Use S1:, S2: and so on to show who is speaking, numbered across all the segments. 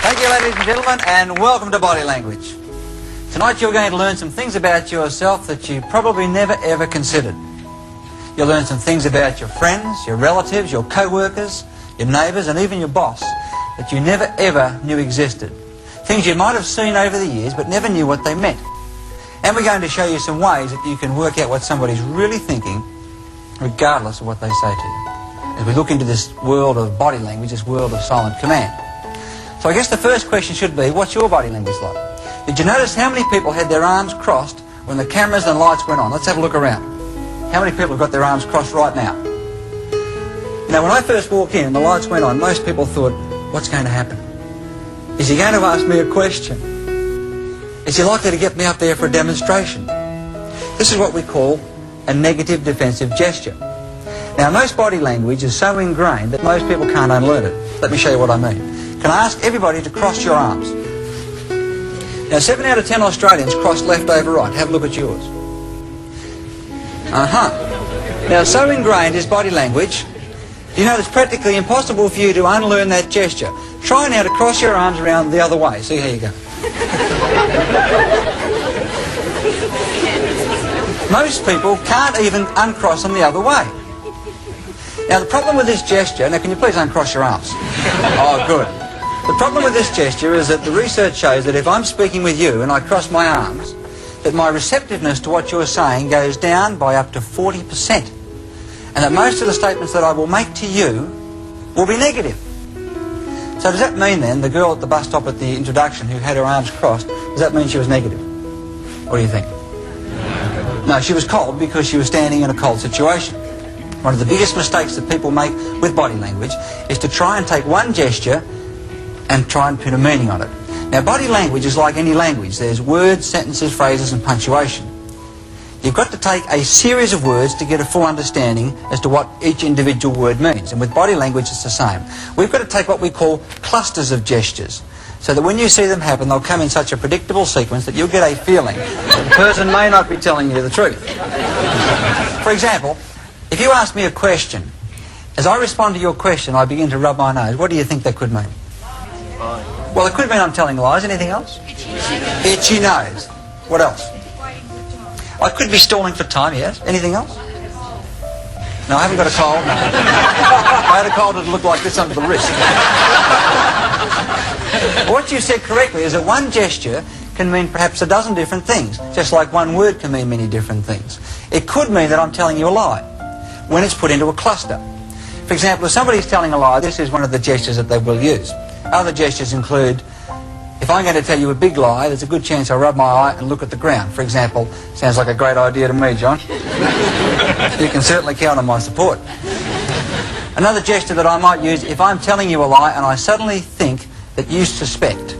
S1: Thank you, ladies and gentlemen, and welcome to Body Language. Tonight you're going to learn some things about yourself that you probably never ever considered. You'll learn some things about your friends, your relatives, your co-workers, your neighbours, and even your boss that you never ever knew existed. Things you might have seen over the years but never knew what they meant. And we're going to show you some ways that you can work out what somebody's really thinking regardless of what they say to you. As we look into this world of body language, this world of silent command. So I guess the first question should be, what's your body language like? Did you notice how many people had their arms crossed when the cameras and lights went on? Let's have a look around. How many people have got their arms crossed right now? Now, when I first walked in and the lights went on, most people thought, what's going to happen? Is he going to ask me a question? Is he likely to get me up there for a demonstration? This is what we call a negative defensive gesture. Now, most body language is so ingrained that most people can't unlearn it. Let me show you what I mean. Can I ask everybody to cross your arms? Now, 7 out of 10 Australians cross left over right. Have a look at yours. Now, so ingrained is body language, you know it's practically impossible for you to unlearn that gesture. Try now to cross your arms around the other way. See how you go. Most people can't even uncross them the other way. Now, the problem with this gesture... Now, can you please uncross your arms? Oh, good. The problem with this gesture is that the research shows that if I'm speaking with you and I cross my arms, that my receptiveness to what you're saying goes down by up to 40%. And that most of the statements that I will make to you will be negative. So does that mean then, the girl at the bus stop at the introduction who had her arms crossed, does that mean she was negative? What do you think? No, she was cold because she was standing in a cold situation. One of the biggest mistakes that people make with body language is to try and take one gesture and try and put a meaning on it. Now, body language is like any language. There's words, sentences, phrases, and punctuation. You've got to take a series of words to get a full understanding as to what each individual word means. And with body language, it's the same. We've got to take what we call clusters of gestures, so that when you see them happen, they'll come in such a predictable sequence that you'll get a feeling that the person may not be telling you the truth. For example, if you ask me a question, as I respond to your question, I begin to rub my nose. What do you think that could mean? Well, it could mean I'm telling lies. Anything else? Itchy nose. What else? I could be stalling for time, yes. Anything else? No, I haven't got a cold. No. I had a cold that looked like this under the wrist. What you said correctly is that one gesture can mean perhaps a dozen different things, just like one word can mean many different things. It could mean that I'm telling you a lie when it's put into a cluster. For example, if somebody's telling a lie, this is one of the gestures that they will use. Other gestures include, if I'm going to tell you a big lie, there's a good chance I'll rub my eye and look at the ground. For example, sounds like a great idea to me, John. You can certainly count on my support. Another gesture that I might use, if I'm telling you a lie and I suddenly think that you suspect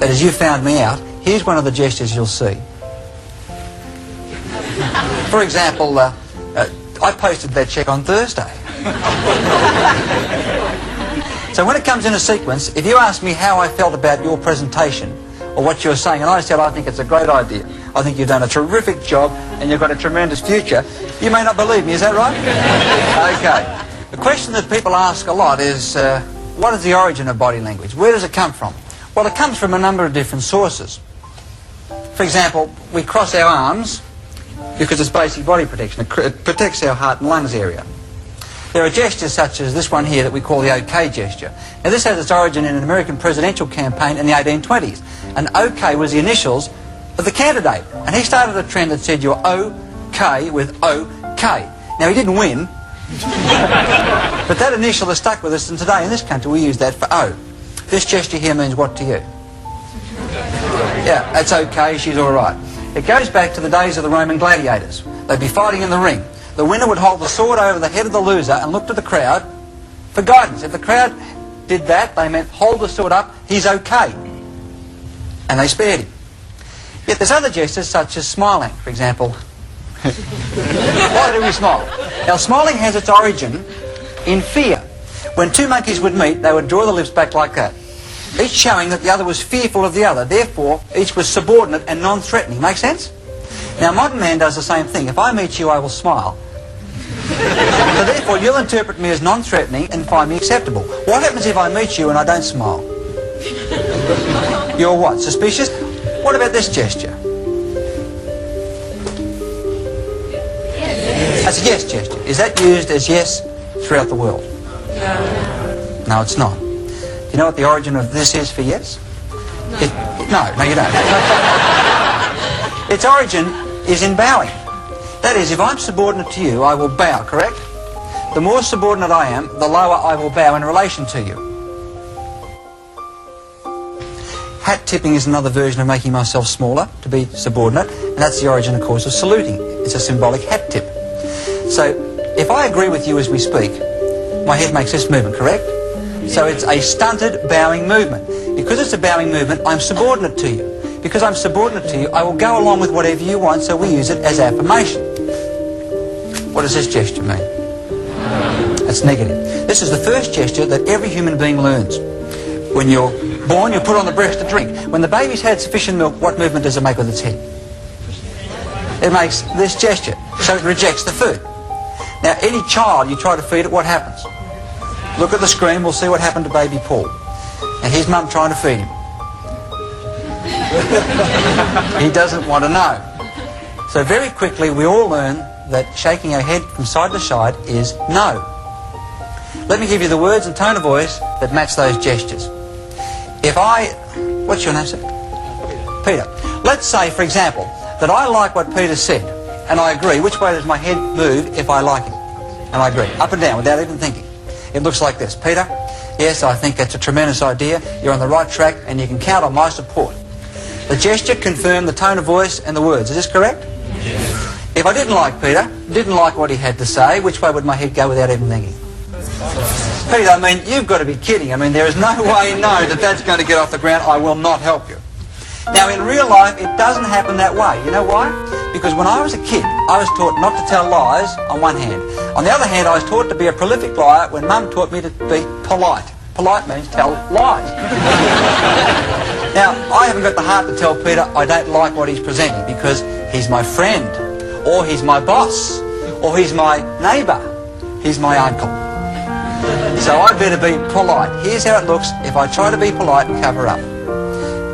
S1: that as you found me out, here's one of the gestures you'll see. For example, I posted that check on Thursday. So when it comes in a sequence, if you ask me how I felt about your presentation or what you're saying, and I said I think it's a great idea, I think you've done a terrific job and you've got a tremendous future, you may not believe me, is that right? Okay. The question that people ask a lot is, what is the origin of body language? Where does it come from? Well, it comes from a number of different sources. For example, we cross our arms because it's basic body protection. It protects our heart and lungs area. There are gestures such as this one here that we call the OK gesture. Now, this has its origin in an American presidential campaign in the 1820s. And OK was the initials of the candidate. And he started a trend that said you're OK with OK. Now, he didn't win, but that initial has stuck with us, and today in this country we use that for O. This gesture here means what to you? Yeah, that's OK, she's all right. It goes back to the days of the Roman gladiators. They'd be fighting in the ring. The winner would hold the sword over the head of the loser and look to the crowd for guidance. If the crowd did that, they meant hold the sword up, he's okay. And they spared him. Yet there's other gestures such as smiling, for example. Why do we smile? Now, smiling has its origin in fear. When two monkeys would meet, they would draw the lips back like that, each showing that the other was fearful of the other. Therefore, each was subordinate and non-threatening. Make sense? Now, modern man does the same thing. If I meet you, I will smile. So therefore, you'll interpret me as non-threatening and find me acceptable. What happens if I meet you and I don't smile? You're what? Suspicious? What about this gesture? That's a yes gesture. Is that used as yes throughout the world? No, it's not. Do you know what the origin of this is for yes? No, you don't. Its origin is in bowing. That is, if I'm subordinate to you, I will bow, correct? The more subordinate I am, the lower I will bow in relation to you. Hat tipping is another version of making myself smaller to be subordinate, and that's the origin, of course, of saluting. It's a symbolic hat tip. So, if I agree with you as we speak, my head makes this movement, correct? So it's a stunted bowing movement. Because it's a bowing movement, I'm subordinate to you. Because I'm subordinate to you, I will go along with whatever you want, so we use it as affirmation. What does this gesture mean? That's negative. This is the first gesture that every human being learns. When you're born, you put on the breast to drink. When the baby's had sufficient milk, what movement does it make with its head? It makes this gesture, so it rejects the food. Now, any child, you try to feed it, what happens? Look at the screen, we'll see what happened to baby Paul. And his mum trying to feed him. He doesn't want to know. So very quickly we all learn that shaking our head from side to side is no. Let me give you the words and tone of voice that match those gestures. If I... What's your name, sir? Peter. Let's say, for example, that I like what Peter said, and I agree. Which way does my head move if I like it? And I agree. Up and down, without even thinking. It looks like this. Peter, yes, I think that's a tremendous idea. You're on the right track, and you can count on my support. The gesture confirmed the tone of voice and the words. Is this correct? Yes. If I didn't like Peter, didn't like what he had to say, which way would my head go without even thinking? Peter, I mean, you've got to be kidding. I mean, there is no way in no that that's going to get off the ground. I will not help you. Now, in real life, it doesn't happen that way. You know why? Because when I was a kid, I was taught not to tell lies on one hand. On the other hand, I was taught to be a prolific liar when Mum taught me to be polite. Polite means tell lies. Now, I haven't got the heart to tell Peter I don't like what he's presenting because he's my friend, or he's my boss, or he's my neighbour, he's my uncle. So I better be polite. Here's how it looks if I try to be polite and cover up.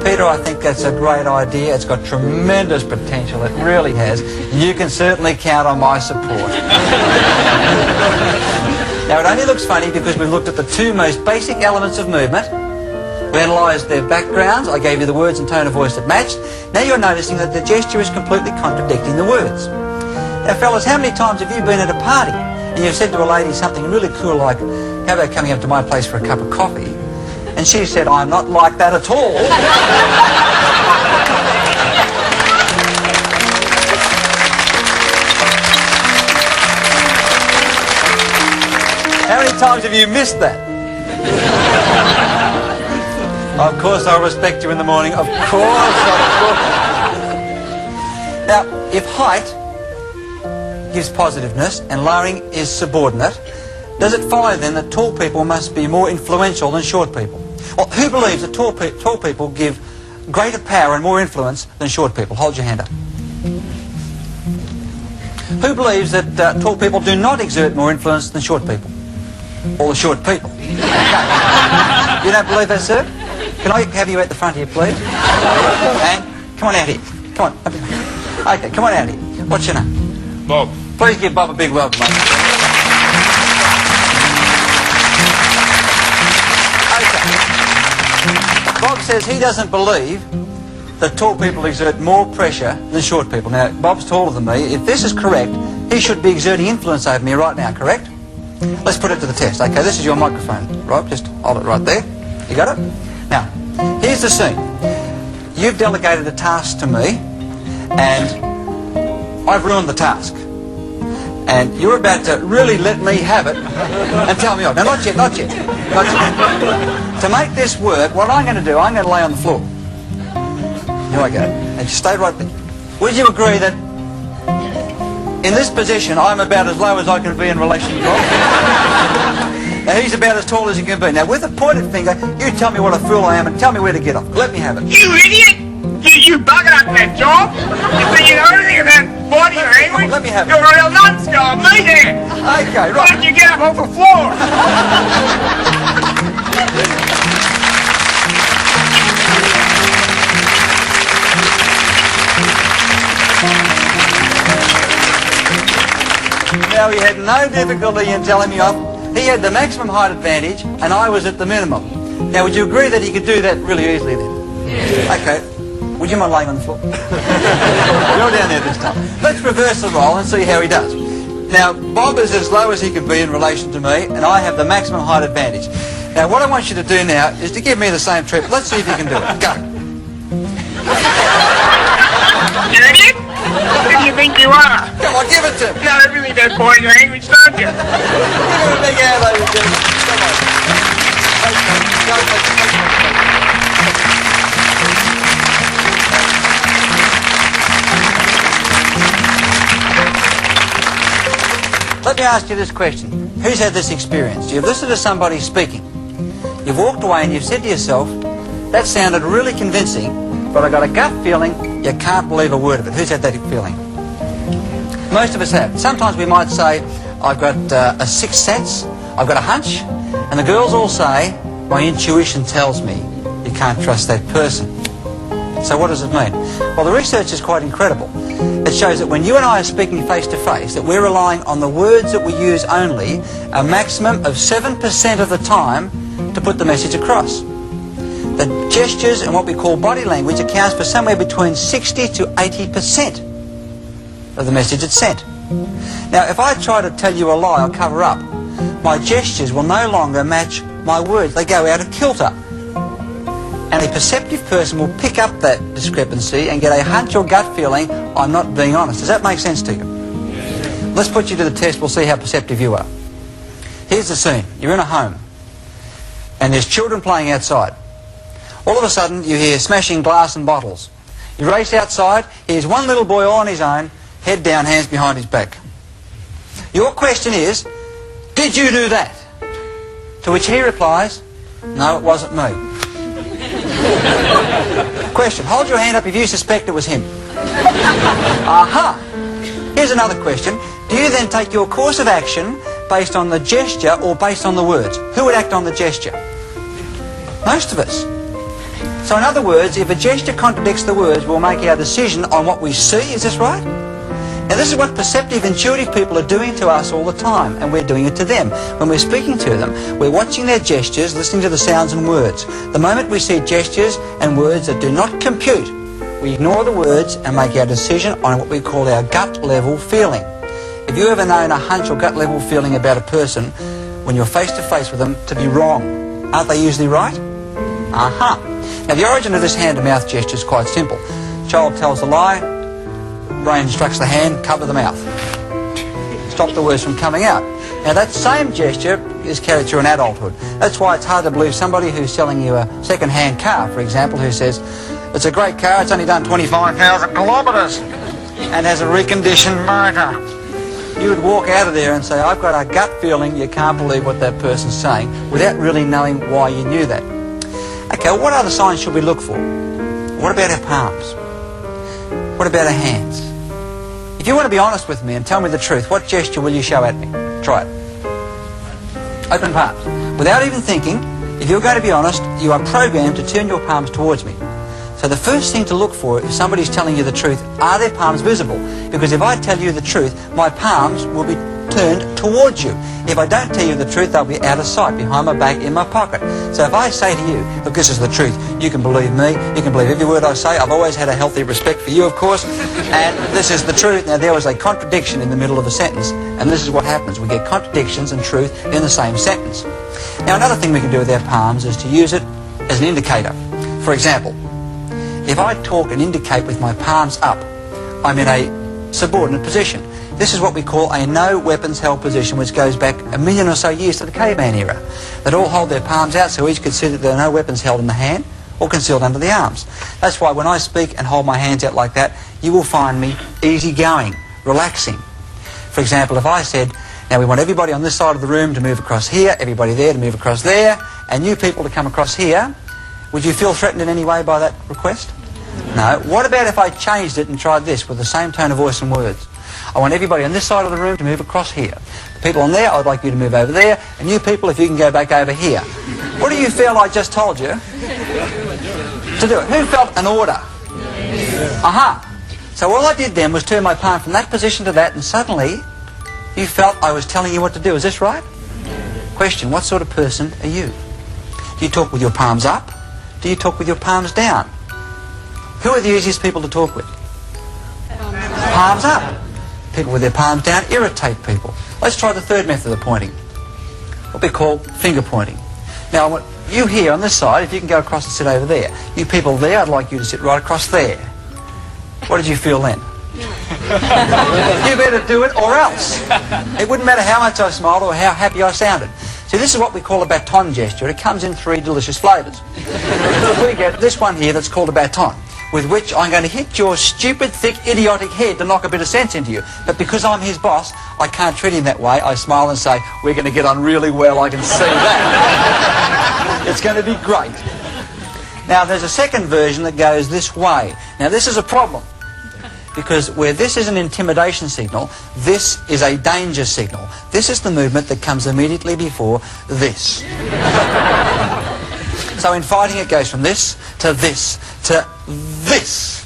S1: Peter, I think that's a great idea. It's got tremendous potential. It really has. You can certainly count on my support. Now, it only looks funny because we've looked at the two most basic elements of movement. We analysed their backgrounds. I gave you the words and tone of voice that matched. Now you're noticing that the gesture is completely contradicting the words. Now, fellas, how many times have you been at a party and you've said to a lady something really cool like, how about coming up to my place for a cup of coffee? And she said, I'm not like that at all. How many times have you missed that? Of course I'll respect you in the morning. Of course. Now, if height gives positiveness and lowering is subordinate, does it follow then that tall people must be more influential than short people? Well, who believes that tall people give greater power and more influence than short people? Hold your hand up. Who believes that tall people do not exert more influence than short people? All the short people. You don't believe that, sir? Can I have you at the front here, please? And come on out here. Come on. Okay, come on out here. What's your name?
S2: Bob.
S1: Please give Bob a big welcome. Bob says he doesn't believe that tall people exert more pressure than short people. Now, Bob's taller than me. If this is correct, he should be exerting influence over me right now, correct? Let's put it to the test. Okay, this is your microphone, Rob. Just hold it right there. You got it? Now, here's the scene. You've delegated a task to me, and I've ruined the task. And you're about to really let me have it and tell me off. Now, not yet. To make this work, what I'm going to do, I'm going to lay on the floor. Here I go. And just stay right there. Would you agree that in this position, I'm about as low as I can be in relation to God? Now, he's about as tall as he can be. Now, with a pointed finger, you tell me what a fool I am and tell me where to get off. Let me have it.
S2: You idiot! You buggered up that job! You think you know anything about body language?
S1: Let me have it.
S2: You're a real nutskull, me here!
S1: Okay,
S2: Why
S1: right.
S2: don't you get up off the floor?
S1: how he had no difficulty in telling me off. He had the maximum height advantage and I was at the minimum. Now, would you agree that he could do that really easily then? Yeah. Okay. Would you mind laying on the floor? You're down there this time. Let's reverse the role and see how he does. Now, Bob is as low as he can be in relation to me, and I have the maximum height advantage. Now, what I want you to do now is to give me the same treatment. Let's see if you can do it. Go.
S2: You idiot? Who do you think you are?
S1: Come on, give it to me.
S2: You know everything that body language, don't you?
S1: Give him a big hand, ladies and gentlemen. Come on. Let me ask you this question. Who's had this experience? You've listened to somebody speaking. You've walked away and you've said to yourself, that sounded really convincing, but I got a gut feeling you can't believe a word of it. Who's had that feeling? Most of us have. Sometimes we might say, I've got a sixth sense, I've got a hunch, and the girls all say, my intuition tells me you can't trust that person. So what does it mean? Well, the research is quite incredible. It shows that when you and I are speaking face to face, that we're relying on the words that we use only a maximum of 7% of the time to put the message across. The gestures and what we call body language accounts for somewhere between 60 to 80% of the message it's sent. Now, if I try to tell you a lie or cover up, my gestures will no longer match my words. They go out of kilter. And a perceptive person will pick up that discrepancy and get a hunch or gut feeling, I'm not being honest. Does that make sense to you? Let's put you to the test. We'll see how perceptive you are. Here's the scene. You're in a home. And there's children playing outside. All of a sudden, you hear smashing glass and bottles. You race outside. Here's one little boy all on his own, head down, hands behind his back. Your question is, did you do that? To which he replies, no, it wasn't me. Question, hold your hand up if you suspect it was him. Aha! Here's another question. Do you then take your course of action based on the gesture or based on the words? Who would act on the gesture? Most of us. So in other words, if a gesture contradicts the words, we'll make our decision on what we see. Is this right? Now this is what perceptive, intuitive people are doing to us all the time, and we're doing it to them. When we're speaking to them, we're watching their gestures, listening to the sounds and words. The moment we see gestures and words that do not compute, we ignore the words and make our decision on what we call our gut level feeling. Have you ever known a hunch or gut level feeling about a person when you're face to face with them to be wrong? Aren't they usually right? Aha! Now the origin of this hand to mouth gesture is quite simple. Child tells a lie, brain instructs the hand, cover the mouth. Stop the words from coming out. Now that same gesture is carried through in adulthood. That's why it's hard to believe somebody who's selling you a second-hand car, for example, who says, it's a great car, it's only done 25,000 kilometres and has a reconditioned motor. You would walk out of there and say, I've got a gut feeling you can't believe what that person's saying, without really knowing why you knew that. Okay, what other signs should we look for? What about our palms? What about our hands? If you want to be honest with me and tell me the truth, what gesture will you show at me? Try it. Open palms. Without even thinking, if you're going to be honest, you are programmed to turn your palms towards me. So the first thing to look for if somebody's telling you the truth, are their palms visible? Because if I tell you the truth, my palms will be turned towards you. If I don't tell you the truth, they'll be out of sight, behind my back, in my pocket. So if I say to you, look, this is the truth, you can believe me, you can believe every word I say. I've always had a healthy respect for you, of course, and this is the truth. Now, there was a contradiction in the middle of a sentence, and this is what happens. We get contradictions and truth in the same sentence. Now, another thing we can do with our palms is to use it as an indicator. For example, if I talk and indicate with my palms up, I'm in a subordinate position. This is what we call a no weapons held position, which goes back 1 million or so years to the caveman era. They'd all hold their palms out so each could see that there are no weapons held in the hand or concealed under the arms. That's why when I speak and hold my hands out like that, you will find me easygoing, relaxing. For example, if I said, now we want everybody on this side of the room to move across here, everybody there to move across there, and you people to come across here, would you feel threatened in any way by that request? No. What about if I changed it and tried this with the same tone of voice and words? I want everybody on this side of the room to move across here. The people on there, I'd like you to move over there. And you people, if you can go back over here. What do you feel I just told you to do it? Who felt an order? Aha. So all I did then was turn my palm from that position to that, and suddenly You felt I was telling you what to do. Is this right? Question, what sort of person are you? Do you talk with your palms up? Do you talk with your palms down? Who are the easiest people to talk with? Palms up. People with their palms down irritate people. Let's try the third method of pointing, what we call finger pointing. Now, I want you here on this side, if you can go across and sit over there. You people there, I'd like you to sit right across there. What did you feel then? You better do it or else. It wouldn't matter how much I smiled or how happy I sounded. See, this is what we call a baton gesture. It comes in 3 delicious flavours. We get this one here that's called a baton, with which I'm going to hit your stupid, thick, idiotic head to knock a bit of sense into you. But because I'm his boss, I can't treat him that way. I smile and say, we're going to get on really well, I can see that. It's going to be great. Now, there's a second version that goes this way. Now, this is a problem, because where this is an intimidation signal, this is a danger signal. This is the movement that comes immediately before this. So in fighting, it goes from this to this to this.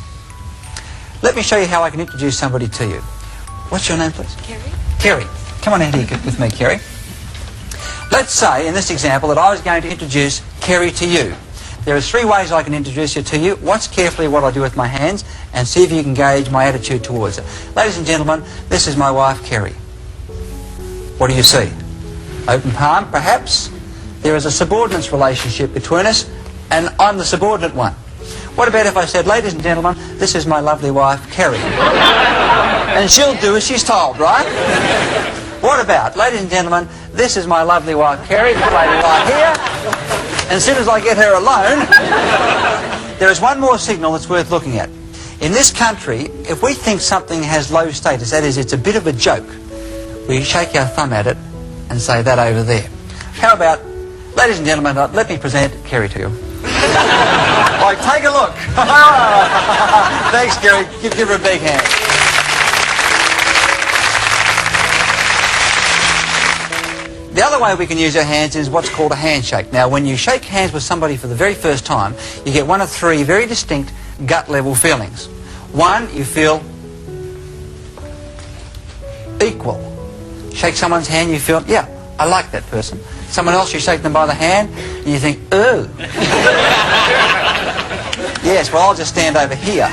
S1: Let me show you how I can introduce somebody to you. What's your name, please?
S3: Kerry.
S1: Kerry. Come on in here with me, Kerry. Let's say, in this example, that I was going to introduce Kerry to you. There are 3 ways I can introduce you to you. Watch carefully what I do with my hands and see if you can gauge my attitude towards it. Ladies and gentlemen, this is my wife, Kerry. What do you see? Open palm, perhaps? There is a subordinates relationship between us, and I'm the subordinate one. What about if I said, ladies and gentlemen, this is my lovely wife, Kerry? And she'll do as she's told, right? What about, ladies and gentlemen, this is my lovely wife, Kerry, this lady right here. And as soon as I get her alone, there is one more signal that's worth looking at. In this country, if we think something has low status, that is, it's a bit of a joke, we shake our thumb at it and say, that over there. How about, ladies and gentlemen, let me present Kerry to you. Like, take a look. Thanks, Kerry. Give her a big hand. The other way we can use our hands is what's called a handshake. Now, when you shake hands with somebody for the very first time, you get one of 3 very distinct gut-level feelings. 1, you feel equal. Shake someone's hand, you feel, yeah, I like that person. Someone else, you shake them by the hand, and you think, ooh. Yes, well, I'll just stand over here.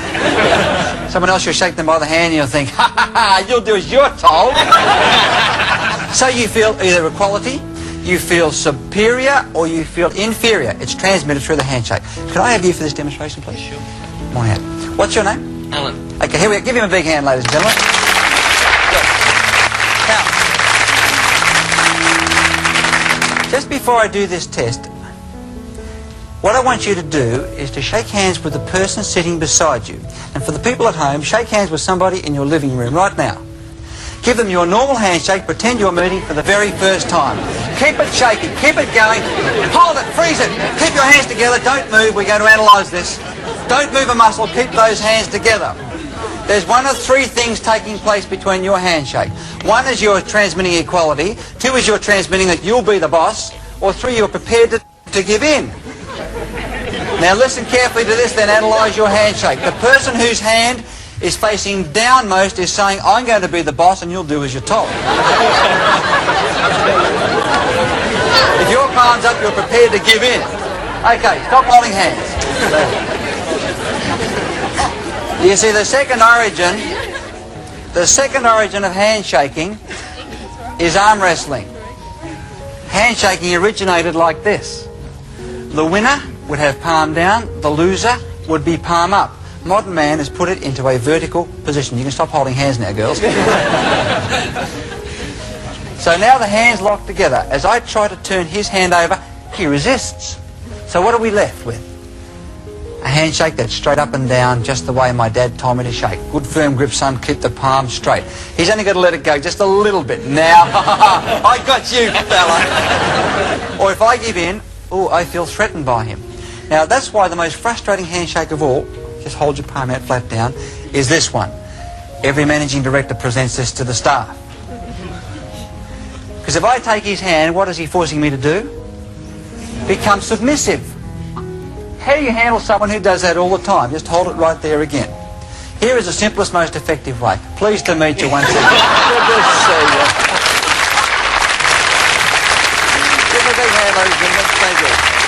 S1: Someone else, you shake them by the hand, and you'll think, ha ha ha, you'll do as you're told. So you feel either equality, you feel superior, or you feel inferior. It's transmitted through the handshake. Could I have you for this demonstration, please? Sure. My hand. What's your name?
S3: Allan.
S1: Okay, here we go. Give him a big hand, ladies and gentlemen. Good. Now, just before I do this test, what I want you to do is to shake hands with the person sitting beside you. And for the people at home, shake hands with somebody in your living room right now. Give them your normal handshake, pretend you're meeting for the very first time. Keep it shaking, keep it going, hold it, freeze it, keep your hands together, don't move, we're going to analyse this. Don't move a muscle, keep those hands together. There's one of 3 things taking place between your handshake. 1 is you're transmitting equality, 2 is you're transmitting that you'll be the boss, or 3 you're prepared to give in. Now listen carefully to this, then analyse your handshake. The person whose hand is facing downmost is saying, I'm going to be the boss and you'll do as you're told. If your palm's up, you're prepared to give in. Okay, stop holding hands. You see, the second origin of handshaking is arm wrestling. Handshaking originated like this. The winner would have palm down, the loser would be palm up. Modern man has put it into a vertical position. You can stop holding hands now, girls. So now the hands locked together. As I try to turn his hand over, he resists. So what are we left with? A handshake that's straight up and down, just the way my dad told me to shake. Good firm grip, son, keep the palm straight. He's only got to let it go just a little bit. Now, I got you, fella. Or if I give in, oh, I feel threatened by him. Now, that's why the most frustrating handshake of all, just hold your palm out flat down, is this one. Every managing director presents this to the staff. Because if I take his hand, what is he forcing me to do? Become submissive. How do you handle someone who does that all the time? Just hold it right there again. Here is the simplest, most effective way. Pleased to meet you once again. Good to see you. Give a big hand, ladies and gentlemen. Thank you.